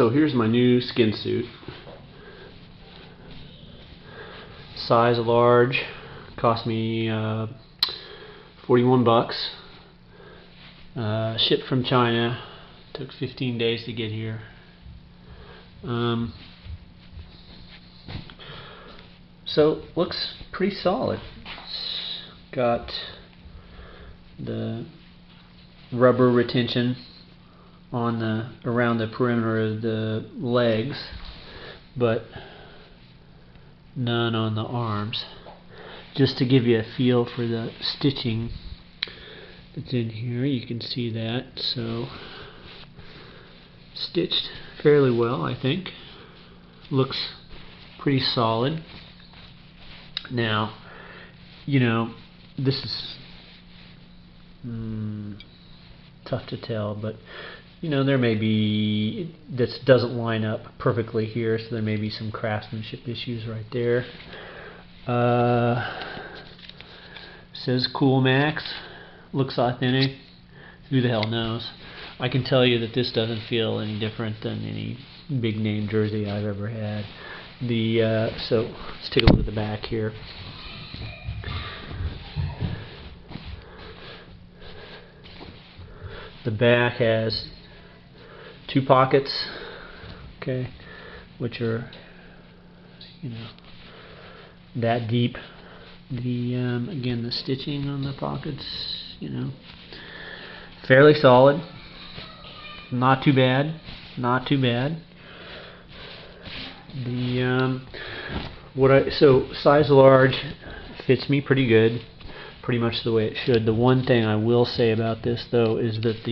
So here's my new skin suit. Size large, cost me 41 bucks. Shipped from China, took 15 days to get here. So looks pretty solid. It's got the rubber retention on around the perimeter of the legs, but none on the arms. Just to give you a feel for the stitching that's in here, you can see that. So stitched fairly well, I think. Looks pretty solid. Now, you know, this is tough to tell, but you know, there may be, this doesn't line up perfectly here, so there may be some craftsmanship issues right there. Says Cool Max, looks authentic. Who the hell knows? I can tell you that this doesn't feel any different than any big name jersey I've ever had. So let's take a look at the back here. The back has 2 pockets, okay, which are, you know, that deep. Again, the stitching on the pockets, you know, fairly solid. Not too bad. Not too bad. So size large fits me pretty good, pretty much the way it should. The one thing I will say about this though is that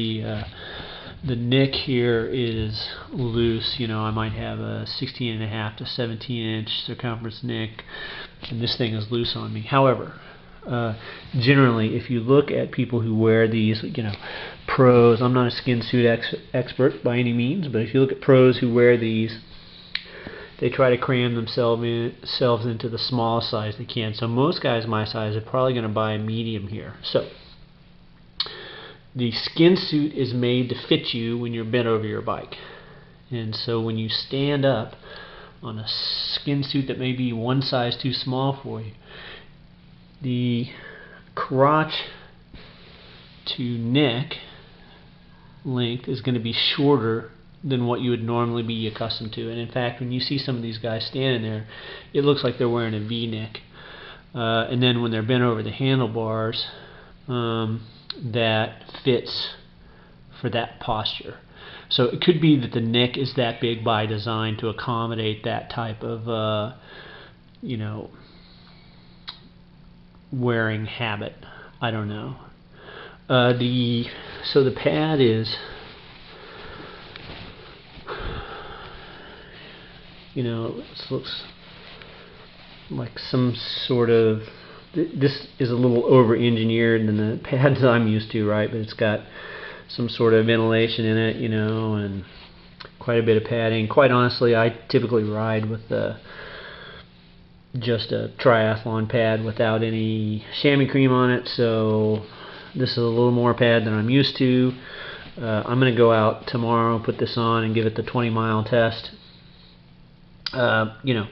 the neck here is loose. You know, I might have a 16.5 to 17-inch circumference neck, and this thing is loose on me. However, generally, if you look at people who wear these, you know, pros, I'm not a skin suit expert by any means, but if you look at pros who wear these, they try to cram themselves into the smallest size they can. So most guys my size are probably going to buy a medium here. So the skin suit is made to fit you when you're bent over your bike. And so when you stand up on a skin suit that may be one size too small for you, the crotch to neck length is going to be shorter than what you would normally be accustomed to. And in fact, when you see some of these guys standing there, it looks like they're wearing a V-neck. And then when they're bent over the handlebars, that fits for that posture. So it could be that the neck is that big by design to accommodate that type of, you know, wearing habit. I don't know. So the pad is, you know, it looks like some sort of, this is a little over-engineered than the pads I'm used to, right? But it's got some sort of ventilation in it, you know, and quite a bit of padding. Quite honestly, I typically ride with just a triathlon pad without any chamois cream on it, so this is a little more pad than I'm used to. I'm going to go out tomorrow, put this on, and give it the 20-mile test. You know,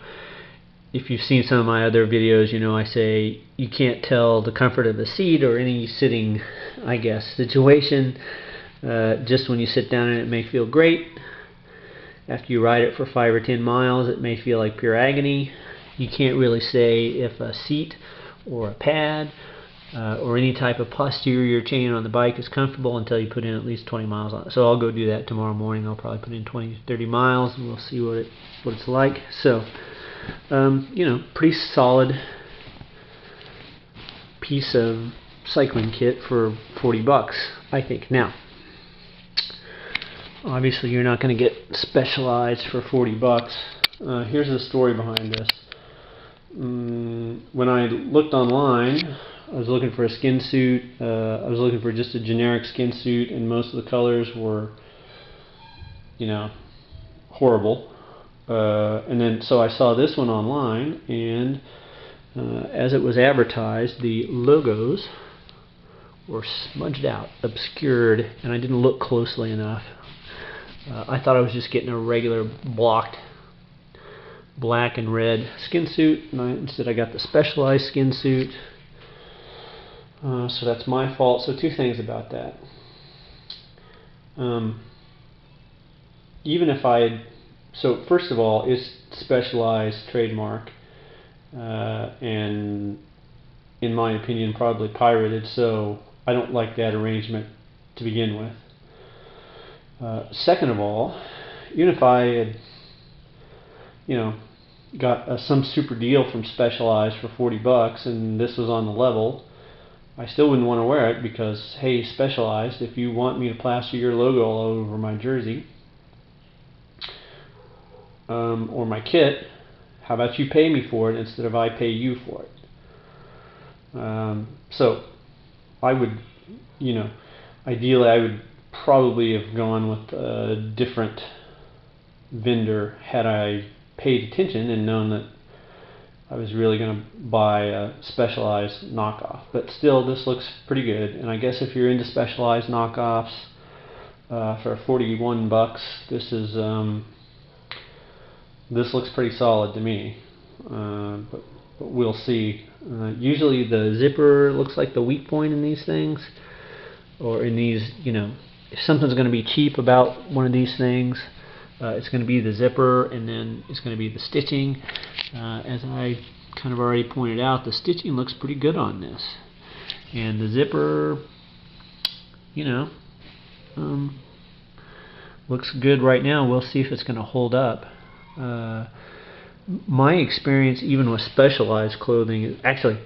if you've seen some of my other videos, you know I say you can't tell the comfort of a seat or any sitting, I guess, situation. Just when you sit down in it, it may feel great. After you ride it for 5 or 10 miles, it may feel like pure agony. You can't really say if a seat or a pad or any type of posterior chain on the bike is comfortable until you put in at least 20 miles on it. So I'll go do that tomorrow morning. I'll probably put in 20, 30 miles, and we'll see what it's like. So, you know, pretty solid piece of cycling kit for 40 bucks, I think. Now, obviously you're not going to get Specialized for 40 bucks. Here's the story behind this. When I looked online, I was looking for a skin suit. I was looking for just a generic skin suit, and most of the colors were, you know, horrible. And then so I saw this one online, and as it was advertised, the logos were smudged out, obscured, and I didn't look closely enough. I thought I was just getting a regular blocked black and red skin suit, and instead I got the specialized skin suit. So that's my fault. So two things about that. Even if so first of all, it's specialized trademark, and in my opinion probably pirated, so I don't like that arrangement to begin with. Second of all, even if I had, got some super deal from Specialized for $40 and this was on the level, I still wouldn't want to wear it because, hey, Specialized, if you want me to plaster your logo all over my jersey or my kit, how about you pay me for it instead of I pay you for it? So I would, ideally I would probably have gone with a different vendor had I paid attention and known that I was really going to buy a Specialized knockoff. But still, this looks pretty good, and I guess if you're into Specialized knockoffs for $41, this looks pretty solid to me. But we'll see. Usually the zipper looks like the weak point in these things, or in these, if something's going to be cheap about one of these things, it's going to be the zipper, and then it's going to be the stitching. As I kind of already pointed out, the stitching looks pretty good on this, and the zipper, looks good right now. We'll see if it's going to hold up. My experience, even with Specialized clothing, is actually,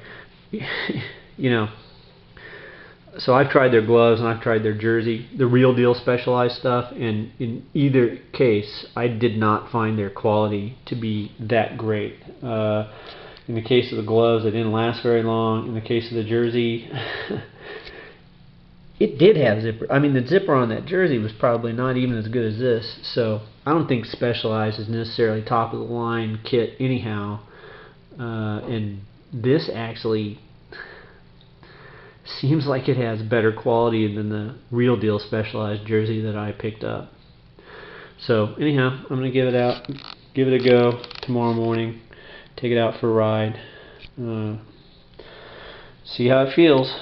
so I've tried their gloves and I've tried their jersey, the real deal Specialized stuff, and in either case I did not find their quality to be that great. In the case of the gloves, they didn't last very long. In the case of the jersey, it did have zipper. I mean, the zipper on that jersey was probably not even as good as this, so I don't think Specialized is necessarily top of the line kit anyhow. And this actually seems like it has better quality than the real deal Specialized jersey that I picked up. So anyhow, I'm gonna give it a go tomorrow morning, take it out for a ride, see how it feels.